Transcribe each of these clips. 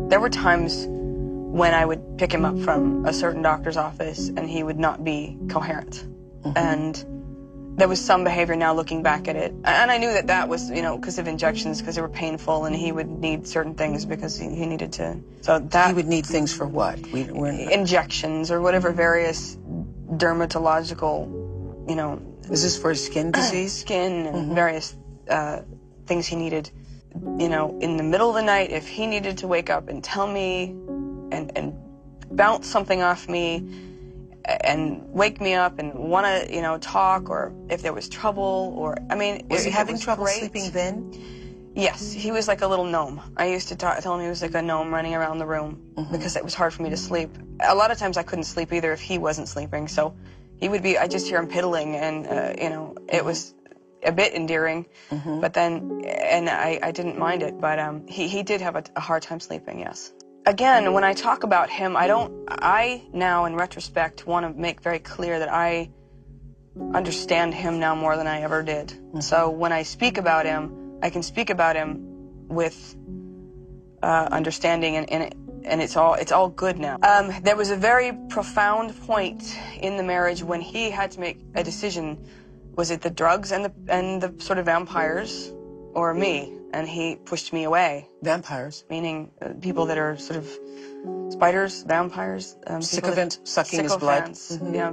There were times when I would pick him up from a certain doctor's office and he would not be coherent. And there was some behavior now looking back at it. And I knew that that was, you know, because of injections, because they were painful, and he would need certain things because he needed to. So that. He would need things for what? Injections or whatever various dermatological, you know. Is this for skin disease? Skin and various things he needed. You know, in the middle of the night, if he needed to wake up and tell me and bounce something off me and wake me up and want to, you know, talk, or if there was trouble, or, I mean... Was he having trouble sleeping then? Yes, he was like a little gnome. I used to tell him he was like a gnome running around the room because it was hard for me to sleep. A lot of times I couldn't sleep either if he wasn't sleeping, so he would be, I just hear him piddling, and, you know, it was a bit endearing, but then, and I didn't mind it, but he did have a hard time sleeping, yes. Again, when I talk about him, I now, in retrospect, want to make very clear that I understand him now more than I ever did. So when I speak about him, I can speak about him with understanding, and it's all good now. There was a very profound point in the marriage when he had to make a decision. Was it the drugs and the sort of vampires, or me? And he pushed me away. Vampires? Meaning people that are sort of spiders, vampires. Sycophant, sucking his blood. Yeah.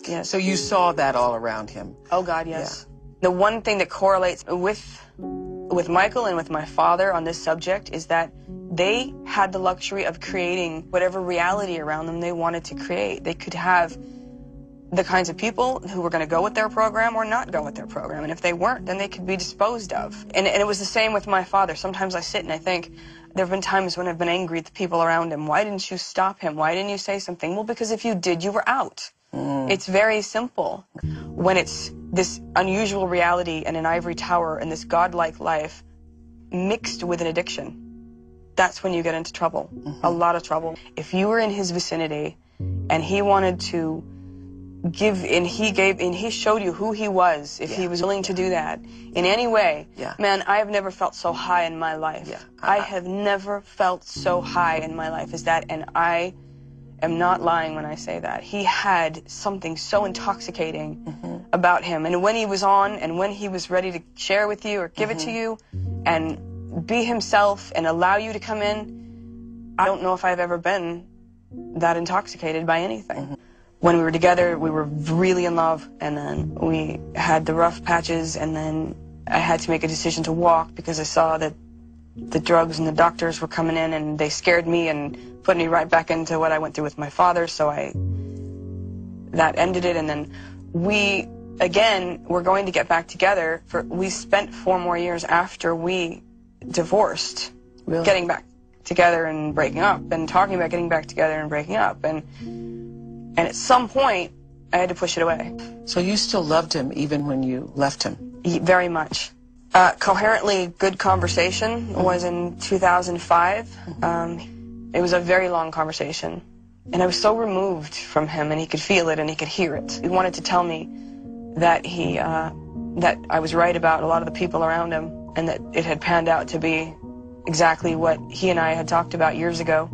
Yes. So you saw that all around him? Oh, God, yes. Yeah. The one thing that correlates with Michael and with my father on this subject is that they had the luxury of creating whatever reality around them they wanted to create. They could have the kinds of people who were going to go with their program or not go with their program. And if they weren't, then they could be disposed of. And it was the same with my father. Sometimes I sit and I think, there have been times when I've been angry at the people around him. Why didn't you stop him? Why didn't you say something? Well, because if you did, you were out. It's very simple. When it's this unusual reality and an ivory tower and this godlike life mixed with an addiction, that's when you get into trouble, a lot of trouble. If you were in his vicinity and he wanted to give, and he showed you who he was, if he was willing to do that in any way, man, I have never felt so high in my life. I have never felt so high in my life as that, and I am not lying when I say that. He had something so intoxicating about him, and when he was on, and when he was ready to share with you or give it to you, and be himself and allow you to come in, I don't know if I've ever been that intoxicated by anything. When we were together, we were really in love, and then we had the rough patches, and then I had to make a decision to walk because I saw that the drugs and the doctors were coming in, and they scared me and put me right back into what I went through with my father, so that ended it. And then we, again, were going to get back together. We spent 4 more years after we divorced, getting back together and breaking up, and talking about getting back together and breaking up. And at some point, I had to push it away. So you still loved him even when you left him? Very much. Coherently good conversation was in 2005. It was a very long conversation. And I was so removed from him, and he could feel it and he could hear it. He wanted to tell me that that I was right about a lot of the people around him, and that it had panned out to be exactly what he and I had talked about years ago.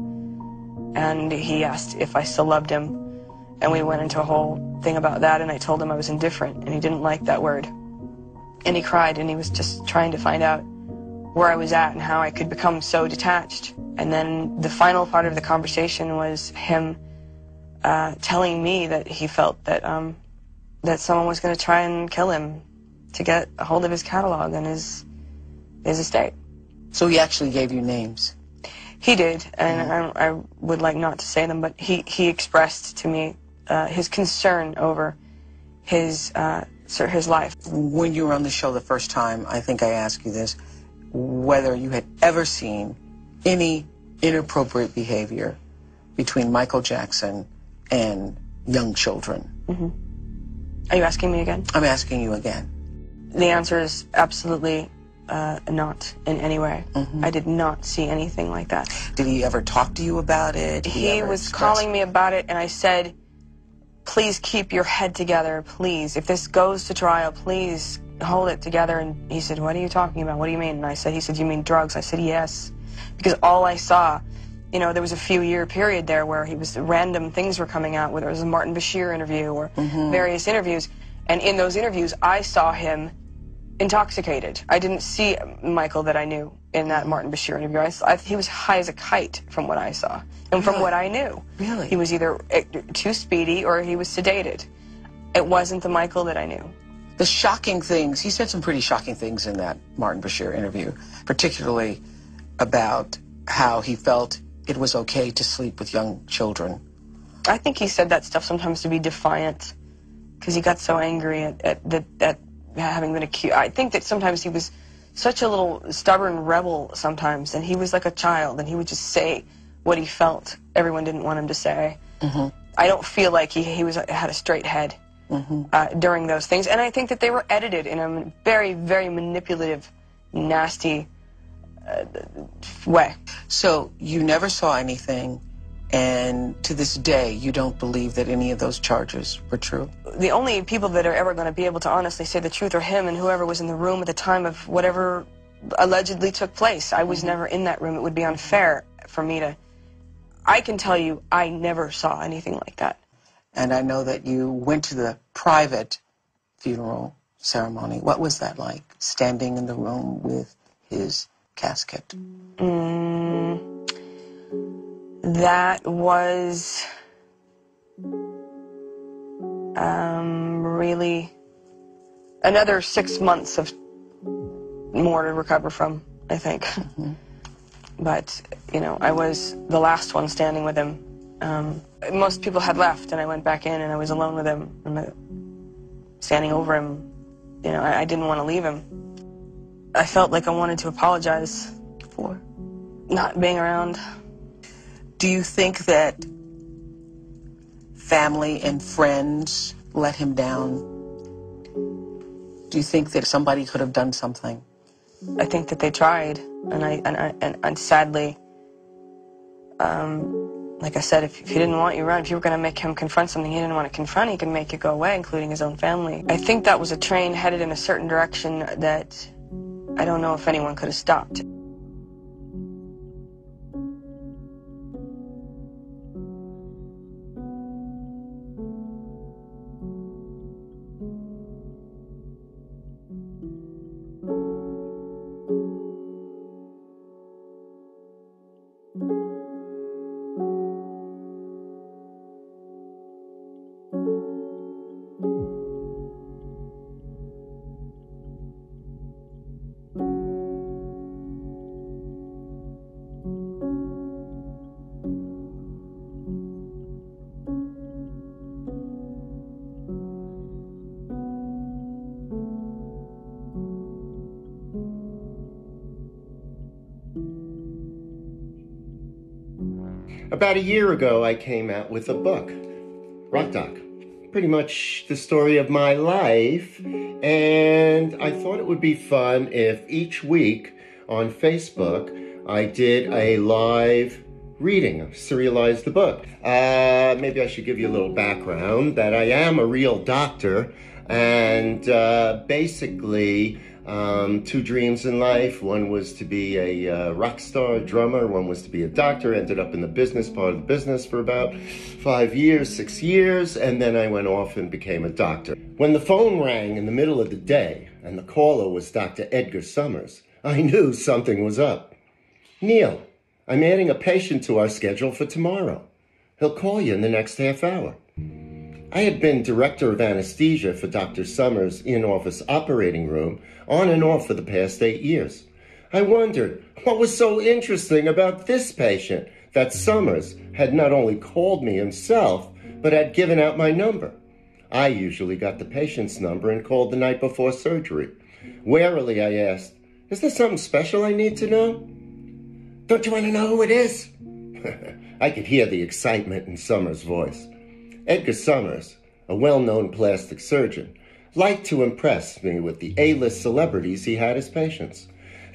And he asked if I still loved him. And we went into a whole thing about that, and I told him I was indifferent, and he didn't like that word. And he cried, and he was just trying to find out where I was at and how I could become so detached. And then the final part of the conversation was him telling me that he felt that that someone was going to try and kill him to get a hold of his catalog and his estate. So he actually gave you names? He did, and I would like not to say them, but he expressed to me his concern over his life. When you were on the show the first time, I think I asked you this, whether you had ever seen any inappropriate behavior between Michael Jackson and young children. Mm-hmm. Are you asking me again? I'm asking you again. The answer is absolutely not in any way. Mm-hmm. I did not see anything like that. Did he ever talk to you about it? He was calling me about it, and I said, please keep your head together, please. If this goes to trial, please hold it together. And he said, what are you talking about? What do you mean? And he said, you mean drugs? I said, yes. Because all I saw, you know, there was a few-year period there where random things were coming out, whether it was a Martin Bashir interview or various interviews. And in those interviews, I saw him intoxicated. I didn't see Michael that I knew in that Martin Bashir interview. He was high as a kite from what I saw and from what I knew. Really? He was either too speedy or he was sedated. It wasn't the Michael that I knew. The shocking things, he said some pretty shocking things in that Martin Bashir interview, particularly about how he felt it was okay to sleep with young children. I think he said that stuff sometimes to be defiant because he got so angry at having been accused. I think that sometimes he was such a little stubborn rebel sometimes, and he was like a child, and he would just say what he felt everyone didn't want him to say. Mm-hmm. I don't feel like he had a straight head during those things, and I think that they were edited in a very, very manipulative, nasty way. So you never saw anything, and to this day, you don't believe that any of those charges were true? The only people that are ever going to be able to honestly say the truth are him and whoever was in the room at the time of whatever allegedly took place. I was never in that room. It would be unfair for me to... I can tell you I never saw anything like that. And I know that you went to the private funeral ceremony. What was that like, standing in the room with his casket? That was really another 6 months of more to recover from, I think. Mm-hmm. But, you know, I was the last one standing with him. Most people had left, and I went back in, and I was alone with him, and standing over him. You know, I didn't want to leave him. I felt like I wanted to apologize for not being around. Do you think that family and friends let him down? Do you think that somebody could have done something? I think that they tried, and sadly, like I said, if he didn't want you around, if you were going to make him confront something he didn't want to confront, he could make it go away, including his own family. I think that was a train headed in a certain direction that I don't know if anyone could have stopped. About a year ago, I came out with a book, Rock Doc. Pretty much the story of my life, and I thought it would be fun if each week on Facebook I did a live reading, serialized the book. Maybe I should give you a little background that I am a real doctor, and basically two dreams in life. One was to be a rock star drummer. One was to be a doctor. Ended up in the business, part of the business for about 6 years, and then I went off and became a doctor. When the phone rang in the middle of the day and the caller was Dr. Edgar Summers, I knew something was up. Neil, I'm adding a patient to our schedule for tomorrow. He'll call you in the next half hour. I had been director of anesthesia for Dr. Summers' in-office operating room on and off for the past 8 years. I wondered what was so interesting about this patient that Summers had not only called me himself, but had given out my number. I usually got the patient's number and called the night before surgery. Warily, I asked, "Is there something special I need to know?" "Don't you want to know who it is?" I could hear the excitement in Summers' voice. Edgar Summers, a well-known plastic surgeon, liked to impress me with the A-list celebrities he had as patients.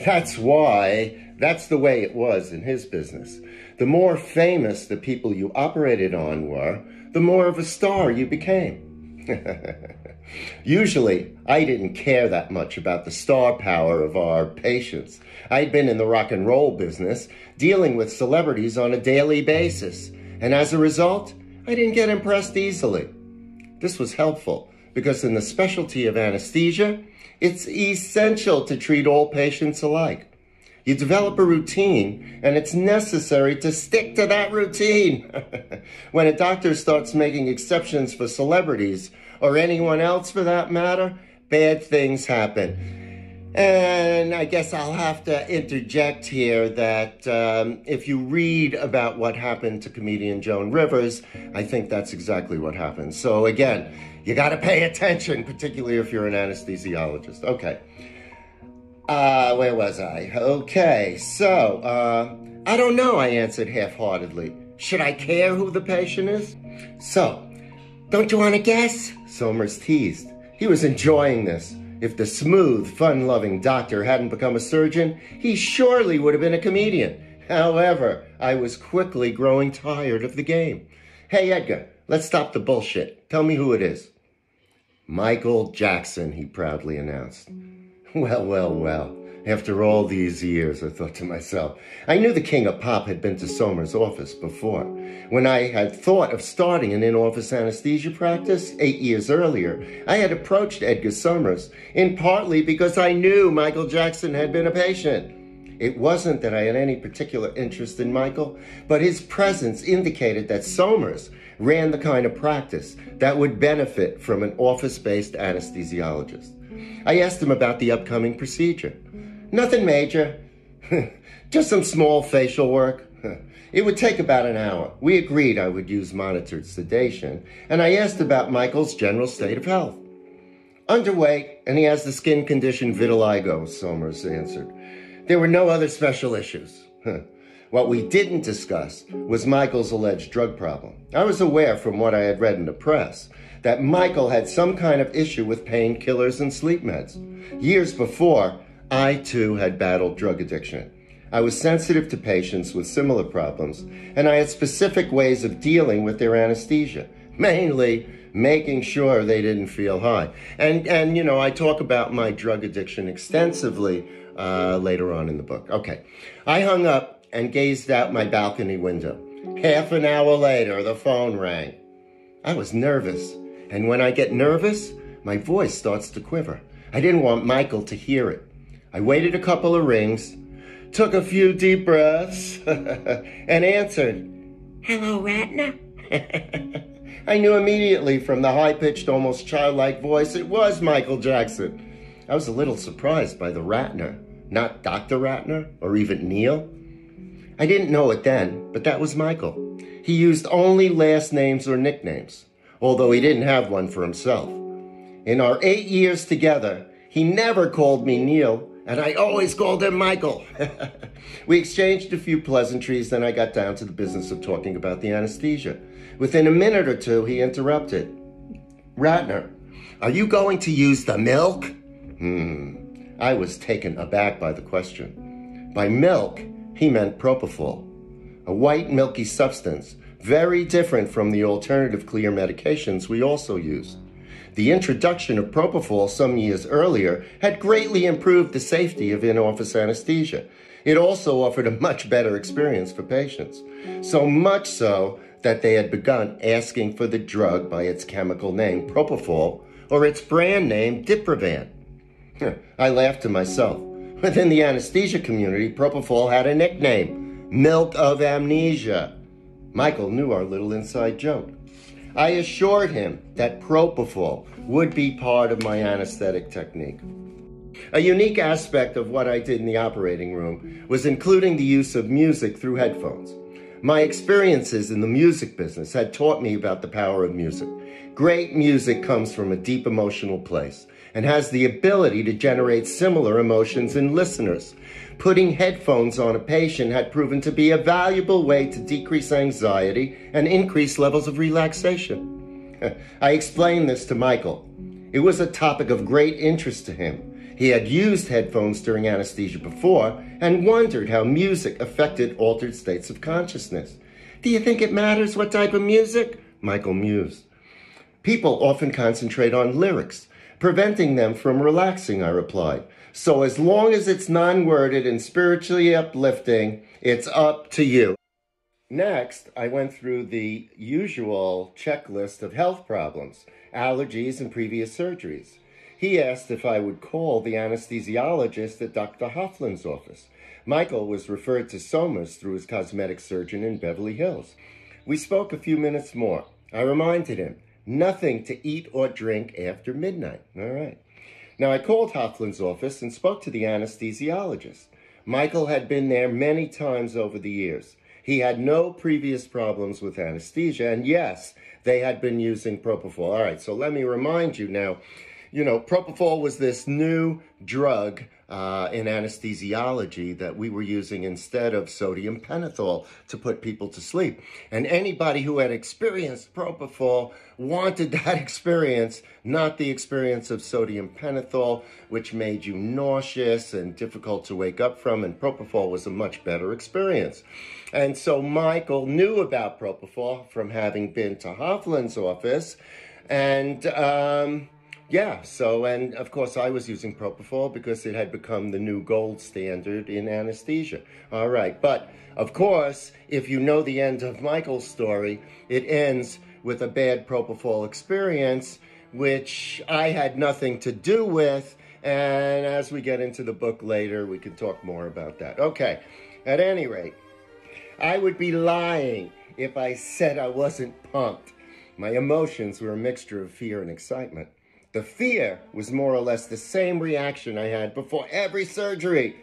That's the way it was in his business. The more famous the people you operated on were, the more of a star you became. Usually, I didn't care that much about the star power of our patients. I'd been in the rock and roll business, dealing with celebrities on a daily basis, and as a result, I didn't get impressed easily. This was helpful, because in the specialty of anesthesia, it's essential to treat all patients alike. You develop a routine, and it's necessary to stick to that routine. When a doctor starts making exceptions for celebrities, or anyone else for that matter, bad things happen. And I guess I'll have to interject here that if you read about what happened to comedian Joan Rivers, I think that's exactly what happened. So again, you got to pay attention, particularly if you're an anesthesiologist. Okay. Where was I? Okay, so, I don't know, I answered half-heartedly. Should I care who the patient is? So, don't you want to guess? Somers teased. He was enjoying this. If the smooth, fun-loving doctor hadn't become a surgeon, he surely would have been a comedian. However, I was quickly growing tired of the game. Hey, Edgar, let's stop the bullshit. Tell me who it is. Michael Jackson, he proudly announced. Well. After all these years, I thought to myself, I knew the king of pop had been to Somers' office before. When I had thought of starting an in-office anesthesia practice 8 years earlier, I had approached Edgar Somers, in partly because I knew Michael Jackson had been a patient. It wasn't that I had any particular interest in Michael, but his presence indicated that Somers ran the kind of practice that would benefit from an office-based anesthesiologist. I asked him about the upcoming procedure. Nothing major, just some small facial work. It would take about an hour. We agreed I would use monitored sedation, and I asked about Michael's general state of health. Underweight, and he has the skin condition vitiligo, Somers answered. There were no other special issues. What we didn't discuss was Michael's alleged drug problem. I was aware from what I had read in the press that Michael had some kind of issue with painkillers and sleep meds. Years before, I too had battled drug addiction. I was sensitive to patients with similar problems, and I had specific ways of dealing with their anesthesia, mainly making sure they didn't feel high. And you know, I talk about my drug addiction extensively later on in the book. Okay, I hung up and gazed out my balcony window. Half an hour later, the phone rang. I was nervous, and when I get nervous, my voice starts to quiver. I didn't want Michael to hear it. I waited a couple of rings, took a few deep breaths, and answered, "Hello, Ratner?" I knew immediately from the high-pitched, almost childlike voice it was Michael Jackson. I was a little surprised by the Ratner, not Dr. Ratner or even Neil. I didn't know it then, but that was Michael. He used only last names or nicknames, although he didn't have one for himself. In our 8 years together, he never called me Neil, and I always called him Michael. We exchanged a few pleasantries, then I got down to the business of talking about the anesthesia. Within a minute or two, he interrupted. "Ratner, are you going to use the milk?" I was taken aback by the question. By milk, he meant propofol, a white milky substance, very different from the alternative clear medications we also used. The introduction of propofol some years earlier had greatly improved the safety of in-office anesthesia. It also offered a much better experience for patients, so much so that they had begun asking for the drug by its chemical name, propofol, or its brand name, Diprovan. I laughed to myself. Within the anesthesia community, propofol had a nickname, Milk of Amnesia. Michael knew our little inside joke. I assured him that propofol would be part of my anesthetic technique. A unique aspect of what I did in the operating room was including the use of music through headphones. My experiences in the music business had taught me about the power of music. Great music comes from a deep emotional place and has the ability to generate similar emotions in listeners. Putting headphones on a patient had proven to be a valuable way to decrease anxiety and increase levels of relaxation. I explained this to Michael. It was a topic of great interest to him. He had used headphones during anesthesia before and wondered how music affected altered states of consciousness. "Do you think it matters what type of music?" Michael mused. "People often concentrate on lyrics, preventing them from relaxing," I replied. "So as long as it's non-worded and spiritually uplifting, it's up to you." Next, I went through the usual checklist of health problems, allergies, and previous surgeries. He asked if I would call the anesthesiologist at Dr. Hoffman's office. Michael was referred to Somers through his cosmetic surgeon in Beverly Hills. We spoke a few minutes more. I reminded him, nothing to eat or drink after midnight. All right. Now, I called Hoffman's office and spoke to the anesthesiologist. Michael had been there many times over the years. He had no previous problems with anesthesia, and yes, they had been using propofol. All right, so let me remind you now, propofol was this new drug in anesthesiology that we were using instead of sodium pentothal to put people to sleep. And anybody who had experienced propofol wanted that experience, not the experience of sodium pentothal, which made you nauseous and difficult to wake up from, and propofol was a much better experience. And so Michael knew about propofol from having been to Hoffman's office, and and of course I was using propofol because it had become the new gold standard in anesthesia. All right, but of course, if you know the end of Michael's story, it ends with a bad propofol experience, which I had nothing to do with, and as we get into the book later, we can talk more about that. Okay, at any rate, I would be lying if I said I wasn't pumped. My emotions were a mixture of fear and excitement. The fear was more or less the same reaction I had before every surgery.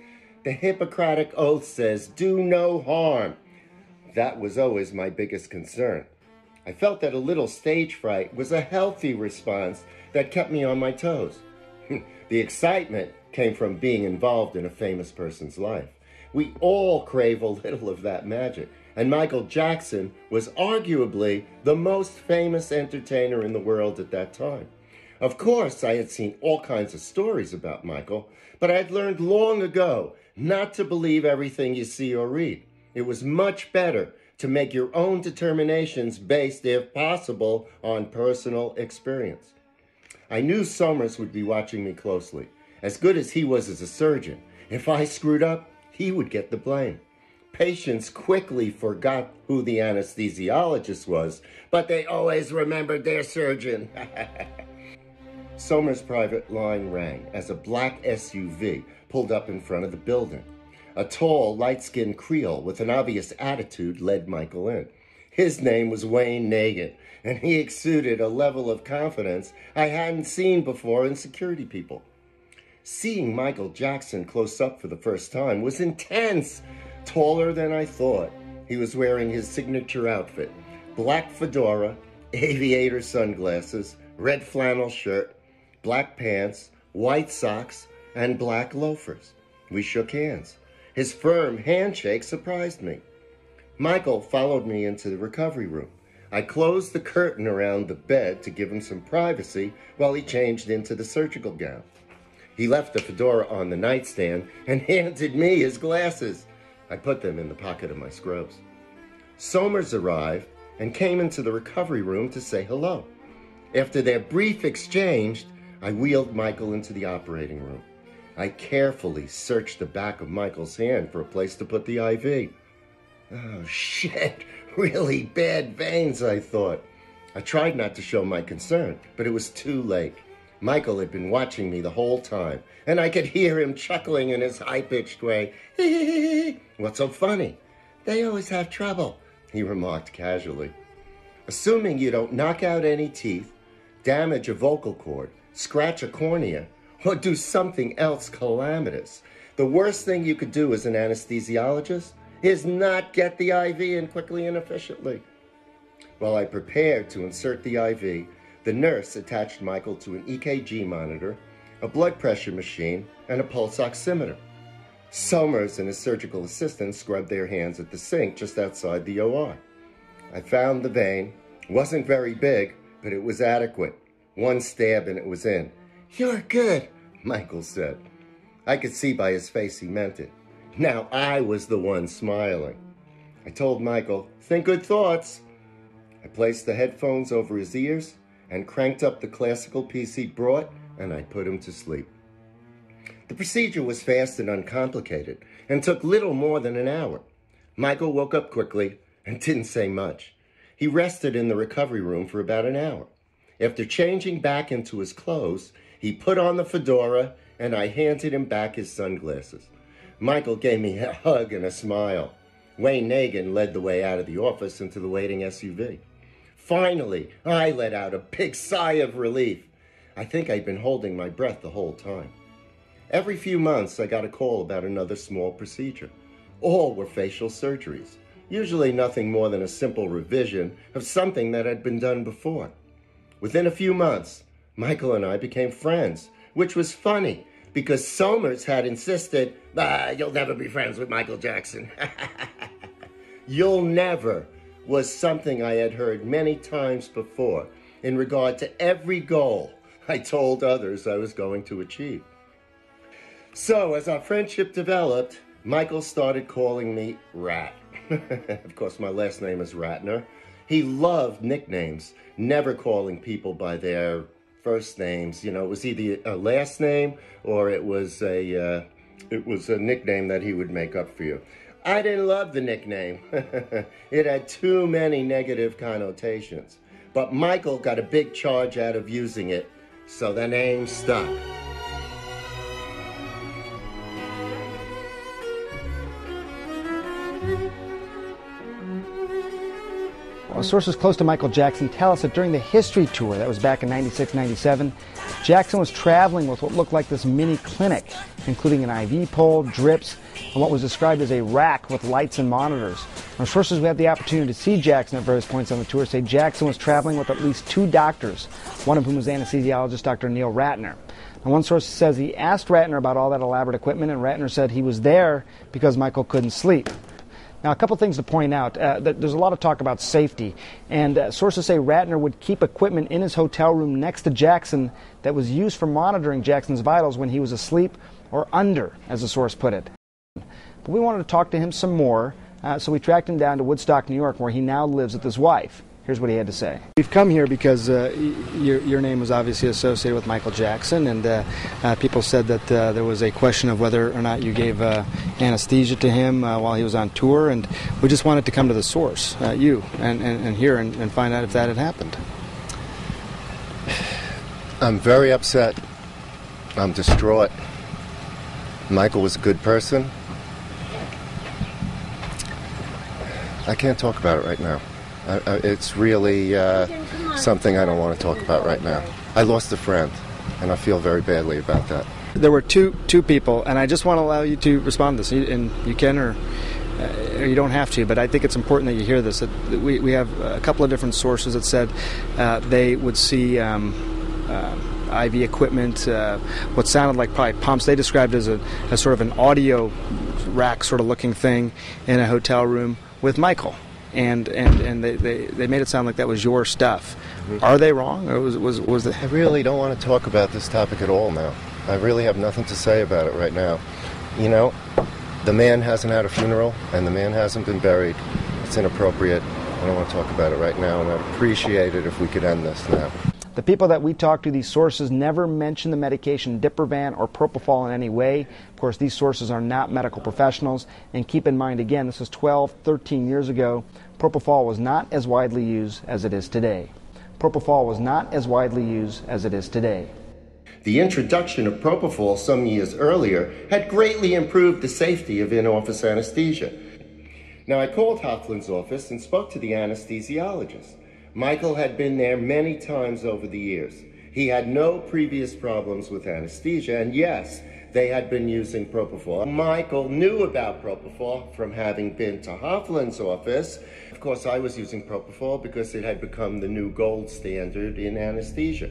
The Hippocratic Oath says, "Do no harm." That was always my biggest concern. I felt that a little stage fright was a healthy response that kept me on my toes. The excitement came from being involved in a famous person's life. We all crave a little of that magic, and Michael Jackson was arguably the most famous entertainer in the world at that time. Of course, I had seen all kinds of stories about Michael, but I had learned long ago not to believe everything you see or read. It was much better to make your own determinations based, if possible, on personal experience. I knew Somers would be watching me closely. As good as he was as a surgeon, if I screwed up, he would get the blame. Patients quickly forgot who the anesthesiologist was, but they always remembered their surgeon. Somers' private line rang as a black SUV pulled up in front of the building. A tall, light-skinned Creole with an obvious attitude led Michael in. His name was Wayne Nagin, and he exuded a level of confidence I hadn't seen before in security people. Seeing Michael Jackson close up for the first time was intense. Taller than I thought. He was wearing his signature outfit: black fedora, aviator sunglasses, red flannel shirt, black pants, white socks, and black loafers. We shook hands. His firm handshake surprised me. Michael followed me into the recovery room. I closed the curtain around the bed to give him some privacy while he changed into the surgical gown. He left the fedora on the nightstand and handed me his glasses. I put them in the pocket of my scrubs. Somers arrived and came into the recovery room to say hello. After their brief exchange, I wheeled Michael into the operating room. I carefully searched the back of Michael's hand for a place to put the IV. Oh, shit, really bad veins, I thought. I tried not to show my concern, but it was too late. Michael had been watching me the whole time, and I could hear him chuckling in his high-pitched way. "What's so funny?" "They always have trouble," he remarked casually. "Assuming you don't knock out any teeth, damage a vocal cord, scratch a cornea, or do something else calamitous, the worst thing you could do as an anesthesiologist is not get the IV in quickly and efficiently. While I prepared to insert the IV, the nurse attached Michael to an EKG monitor, a blood pressure machine, and a pulse oximeter. Somers and his surgical assistant scrubbed their hands at the sink just outside the OR. I found the vein. Wasn't very big, but it was adequate. One stab and it was in. "You're good," Michael said. I could see by his face he meant it. Now I was the one smiling. I told Michael, "Think good thoughts." I placed the headphones over his ears and cranked up the classical piece he brought, and I put him to sleep. The procedure was fast and uncomplicated and took little more than an hour. Michael woke up quickly and didn't say much. He rested in the recovery room for about an hour. After changing back into his clothes, he put on the fedora and I handed him back his sunglasses. Michael gave me a hug and a smile. Wayne Nagin led the way out of the office into the waiting SUV. Finally, I let out a big sigh of relief. I think I'd been holding my breath the whole time. Every few months, I got a call about another small procedure. All were facial surgeries, usually nothing more than a simple revision of something that had been done before. Within a few months, Michael and I became friends, which was funny because Somers had insisted, "You'll never be friends with Michael Jackson." "You'll never" was something I had heard many times before in regard to every goal I told others I was going to achieve. So as our friendship developed, Michael started calling me Rat. Of course, my last name is Ratner. He loved nicknames, never calling people by their first names. You know, it was either a last name or it was a nickname that he would make up for you. I didn't love the nickname. It had too many negative connotations. But Michael got a big charge out of using it, so the name stuck. Well, sources close to Michael Jackson tell us that during the History Tour, that was back in '96, '97, Jackson was traveling with what looked like this mini clinic, including an IV pole, drips, and what was described as a rack with lights and monitors. Now, sources who had the opportunity to see Jackson at various points on the tour say Jackson was traveling with at least 2 doctors, one of whom was anesthesiologist Dr. Neil Ratner. Now, one source says he asked Ratner about all that elaborate equipment, and Ratner said he was there because Michael couldn't sleep. Now, a couple things to point out. There's a lot of talk about safety, and sources say Ratner would keep equipment in his hotel room next to Jackson that was used for monitoring Jackson's vitals when he was asleep or under, as the source put it. But we wanted to talk to him some more, so we tracked him down to Woodstock, New York, where he now lives with his wife. Here's what he had to say. We've come here because your name was obviously associated with Michael Jackson, and people said that there was a question of whether or not you gave anesthesia to him while he was on tour, and we just wanted to come to the source, you, and hear and find out if that had happened. I'm very upset. I'm distraught. Michael was a good person. I can't talk about it right now. It's really something I don't want to talk about right now. I lost a friend, and I feel very badly about that. There were two people, and I just want to allow you to respond to this, and you can or you don't have to, but I think it's important that you hear this. That we have a couple of different sources that said they would see IV equipment, what sounded like probably pumps. They described it as sort of an audio rack sort of looking thing in a hotel room with Michael. And they made it sound like that was your stuff. Mm-hmm. Are they wrong, or was it? I really don't want to talk about this topic at all now. I really have nothing to say about it right now. You know, the man hasn't had a funeral, and the man hasn't been buried. It's inappropriate. I don't want to talk about it right now, and I'd appreciate it if we could end this now. The people that we talked to, these sources, never mention the medication Diprivan or propofol in any way. Of course, these sources are not medical professionals. And keep in mind, again, this was 12, 13 years ago. Propofol was not as widely used as it is today. Propofol was not as widely used as it is today. The introduction of propofol some years earlier had greatly improved the safety of in-office anesthesia. Now, I called Hofland's office and spoke to the anesthesiologist. Michael had been there many times over the years. He had no previous problems with anesthesia, and yes, they had been using propofol. Michael knew about propofol from having been to Hofland's office. Of course, I was using propofol because it had become the new gold standard in anesthesia.